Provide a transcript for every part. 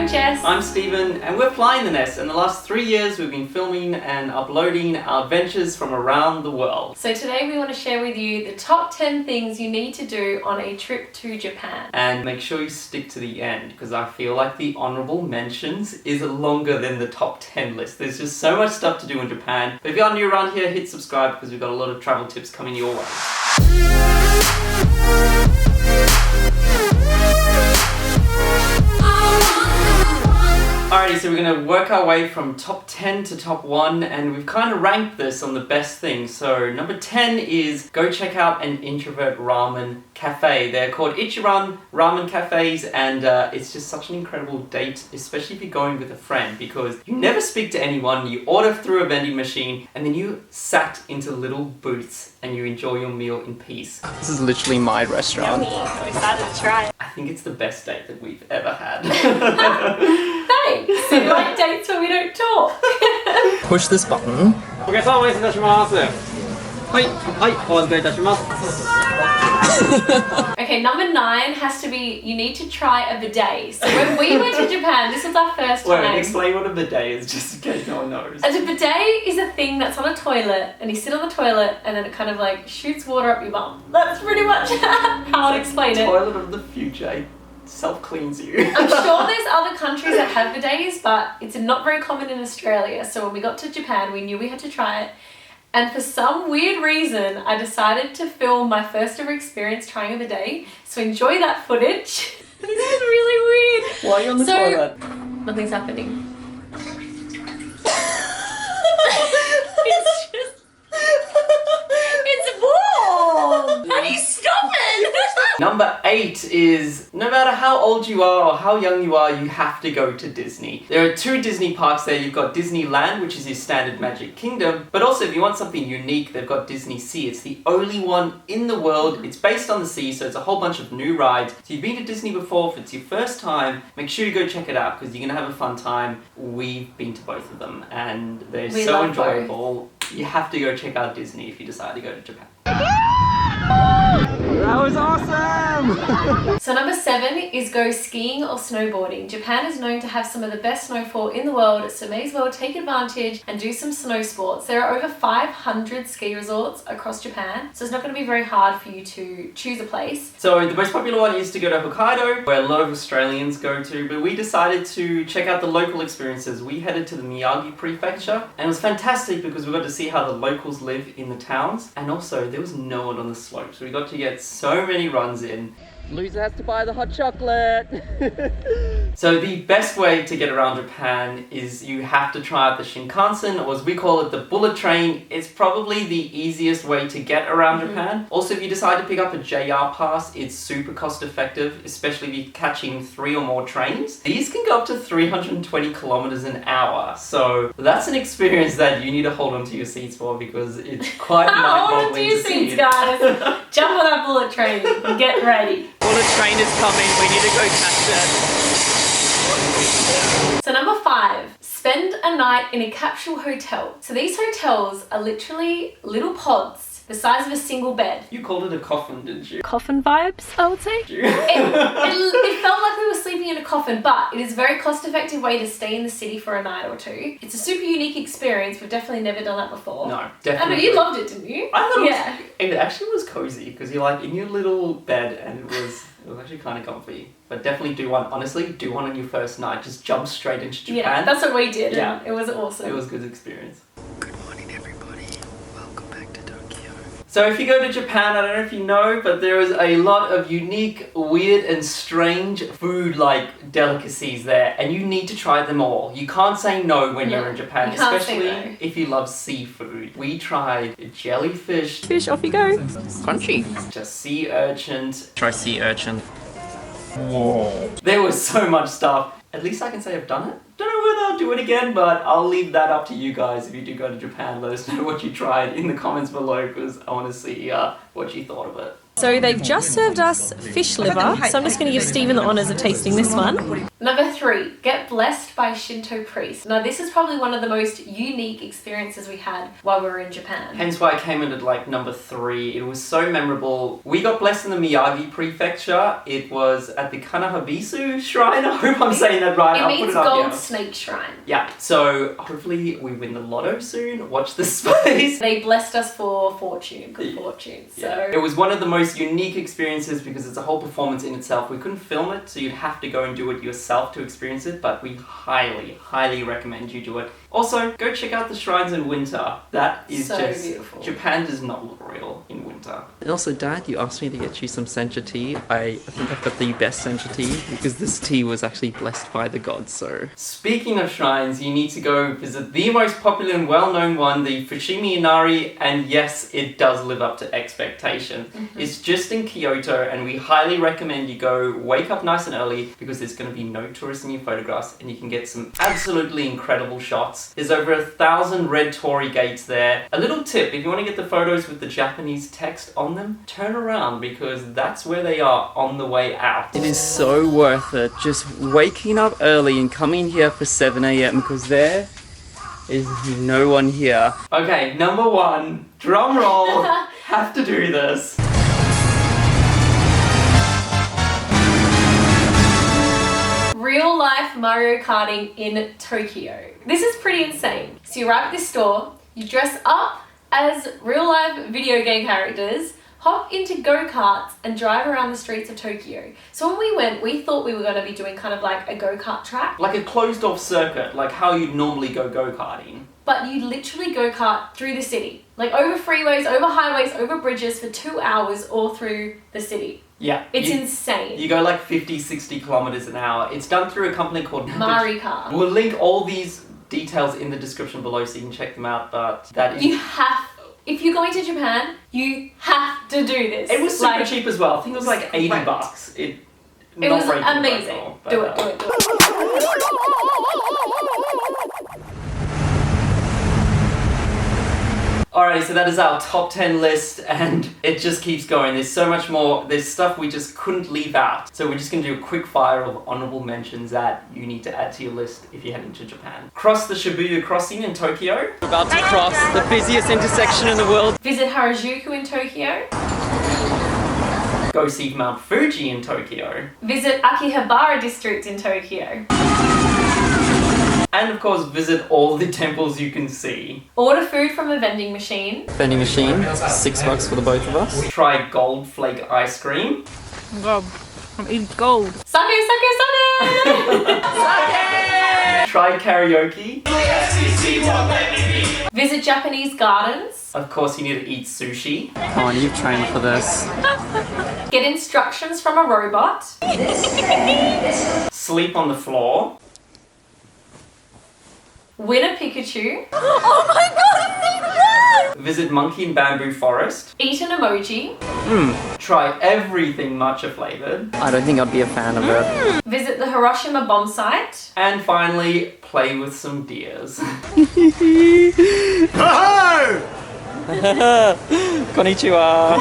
I'm Jess. I'm Stephen, and we're Flying the Nest. In the last 3 years, we've been filming and uploading our adventures from around the world. So today we want to share with you the top 10 things you need to do on a trip to Japan. And make sure you stick to the end, because I feel like the honorable mentions is longer than the top 10 list. There's just so much stuff to do in Japan. But if you're new around here, hit subscribe, because we've got a lot of travel tips coming your way. Alrighty, so we're going to work our way from top 10 to top 1, and we've kind of ranked this on the best things. So number 10 is go check out an Introvert Ramen Cafe. They're called Ichiran Ramen Cafes, and it's just such an incredible date, especially if you're going with a friend, because you never speak to anyone, you order through a vending machine, and then you sat into little booths and you enjoy your meal in peace. This is literally my restaurant. Yummy. I'm excited to try it. I think it's the best date that we've ever had. Thanks! You like dates where we don't talk. Push this button. Okay, number 9 has to be, you need to try a bidet. So when we went to Japan, this was our first time. Wait, explain what a bidet is, just in case no one knows. A bidet is a thing that's on a toilet, and you sit on the toilet, and then it kind of like shoots water up your bum. That's pretty much how I'd explain it. Toilet of the future. It self-cleans you. I'm sure there's other countries that have bidets, but it's not very common in Australia. So when we got to Japan, we knew we had to try it. And for some weird reason, I decided to film my first ever experience trying a bidet. So enjoy that footage. This is really weird. Why are you on the toilet? Nothing's happening. It's warm! How do you stop it? Number 8 is, no matter how old you are or how young you are, you have to go to Disney. There are 2 Disney parks there. You've got Disneyland, which is your standard Magic Kingdom, but also if you want something unique, they've got DisneySea. It's the only one in the world. It's based on the sea, so it's a whole bunch of new rides. So you've been to Disney before, if it's your first time, make sure you go check it out, because you're going to have a fun time. We've been to both of them, and they're so enjoyable. You have to go check out Disney if you decide to go to Japan. That was awesome! So number 7 is go skiing or snowboarding. Japan is known to have some of the best snowfall in the world, so may as well take advantage and do some snow sports. There are over 500 ski resorts across Japan, so it's not going to be very hard for you to choose a place. So the most popular one is to go to Hokkaido, where a lot of Australians go to, but we decided to check out the local experiences. We headed to the Miyagi Prefecture, and it was fantastic because we got to see how the locals live in the towns, and also there was no one on the slopes. We got to get so many runs in. Loser has to buy the hot chocolate. So the best way to get around Japan is you have to try out the Shinkansen, or as we call it, the bullet train. It's probably the easiest way to get around Japan. Also, if you decide to pick up a JR pass, it's super cost effective, especially if you're catching 3 or more trains. These can go up to 320 kilometers an hour. So that's an experience that you need to hold onto your seats for, because it's quite mind-boggling. Hold onto your seats, guys. Jump on that bullet train and get ready. Bullet train is coming, we need to go catch it. So number 5, spend a night in a capsule hotel. So these hotels are literally little pods the size of a single bed. You called it a coffin, didn't you? Coffin vibes, I would say. It felt like we were sleeping in a coffin, but it is a very cost-effective way to stay in the city for a night or 2. It's a super unique experience. We've definitely never done that before. No, definitely. I know, you loved it, didn't you? I thought it actually was cozy, because you're like in your little bed, and it was actually kind of comfy. But definitely do one on your first night. Just jump straight into Japan. Yeah, that's what we did. Yeah. And it was awesome. It was a good experience. Good morning, everybody. Welcome back to Tokyo. So if you go to Japan, I don't know if you know, but there is a lot of unique, weird and strange food-like delicacies there, and you need to try them all. You can't say no when you're in Japan, especially if you love seafood. We tried jellyfish. Fish, off you go. Crunchy. Just sea urchins. Try sea urchin. Whoa. There was so much stuff. At least I can say I've done it. Don't know whether I'll do it again, but I'll leave that up to you guys. If you do go to Japan, let us know what you tried in the comments below, because I want to see what you thought of it. So they've just served us fish liver, so I'm just going to give Stephen the honours of tasting this one. Number 3, get blessed by Shinto priest. Now this is probably one of the most unique experiences we had while we were in Japan. Hence why I came in at like number 3. It was so memorable. We got blessed in the Miyagi prefecture. It was at the Kanawaza shrine. I hope I'm saying that right. It I'll put means it up Gold here. Snake Shrine. Yeah, so hopefully we win the lotto soon. Watch this space. They blessed us for fortune, good fortune. So Yeah. It was one of the most unique experiences because it's a whole performance in itself. We couldn't film it, so you'd have to go and do it yourself to experience it, but we highly recommend you do it. Also, go check out the shrines in winter. That is so just beautiful. Japan does not look real in winter. And also, Dad, you asked me to get you some sencha tea. I think I've got the best sencha tea because this tea was actually blessed by the gods, so... Speaking of shrines, you need to go visit the most popular and well-known one, the Fushimi Inari, and yes, it does live up to expectation. It's just in Kyoto, and we highly recommend you go wake up nice and early because there's going to be no tourists in your photographs and you can get some absolutely incredible shots. There's over 1,000 red torii gates there. A little tip, if you want to get the photos with the Japanese text on them, turn around because that's where they are on the way out. It is so worth it just waking up early and coming here for 7 a.m. because there is no one here. Okay, number 1, drum roll, have to do this. Real life Mario Karting in Tokyo. This is pretty insane. So you arrive at this store, you dress up as real life video game characters, hop into go-karts and drive around the streets of Tokyo. So when we went, we thought we were going to be doing kind of like a go-kart track. Like a closed off circuit, like how you'd normally go go-karting. But you literally go-kart through the city. Like over freeways, over highways, over bridges for 2 hours all through the city. Yeah. It's insane. You go like 50, 60 kilometers an hour. It's done through a company called Mario Kart. We'll link all these details in the description below so you can check them out, but that is... If you're going to Japan, you have to do this. It was super cheap as well. I think it was like 80 great. bucks. It was amazing. Do it. Alright, so that is our top 10 list and it just keeps going. There's so much more. There's stuff we just couldn't leave out. So we're just going to do a quick fire of honorable mentions that you need to add to your list if you're heading to Japan. Cross the Shibuya crossing in Tokyo. We're about to cross the busiest intersection in the world. Visit Harajuku in Tokyo. Go see Mount Fuji in Tokyo. Visit Akihabara district in Tokyo. And of course, visit all the temples you can see. Order food from a vending machine. Vending machine, $6 for the both of us. Try gold flake ice cream. Oh God, I'm eating gold. Sake! Try karaoke. Visit Japanese gardens. Of course, you need to eat sushi. Come on, you've trained for this. Get instructions from a robot. Sleep on the floor. Win a Pikachu. Oh my God! Visit Monkey and Bamboo Forest. Eat an emoji. Try everything matcha flavored. I don't think I'd be a fan of it. Visit the Hiroshima bomb site. And finally, play with some deers. Konnichiwa.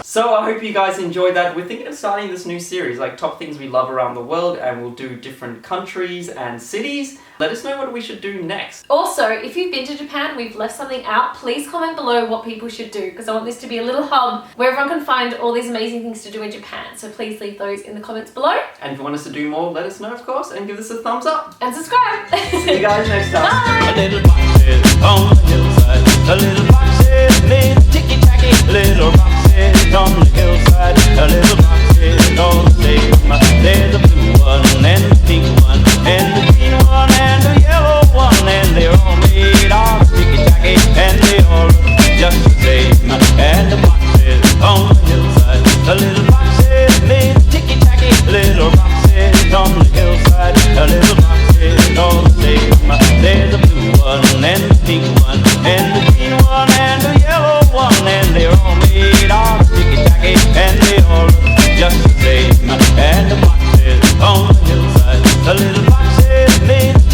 So I hope you guys enjoyed that. We're thinking of starting this new series, like top things we love around the world, and we'll do different countries and cities. Let us know what we should do next. Also, if you've been to Japan, we've left something out, please comment below what people should do, because I want this to be a little hub where everyone can find all these amazing things to do in Japan. So please leave those in the comments below. And if you want us to do more, let us know, of course, and give us a thumbs up. And subscribe. See you guys next time. Bye. A little boxes on the hillside, a little boxes, little ticky-tacky, little boxes on the hillside, a little boxes on the stage. There's a blue one and the pink one and the green one and the yellow one, and they're all made of ticky-tacky and they all look just the same. And the boxes on the hillside, a little boxes, little ticky-tacky, little boxes on the hillside, a little boxes on the stage. There's a blue one and the pink one and the green one and the yellow one, and they're all made of ticky-tacky and they all look just the same. And the boxes on the hillside, a little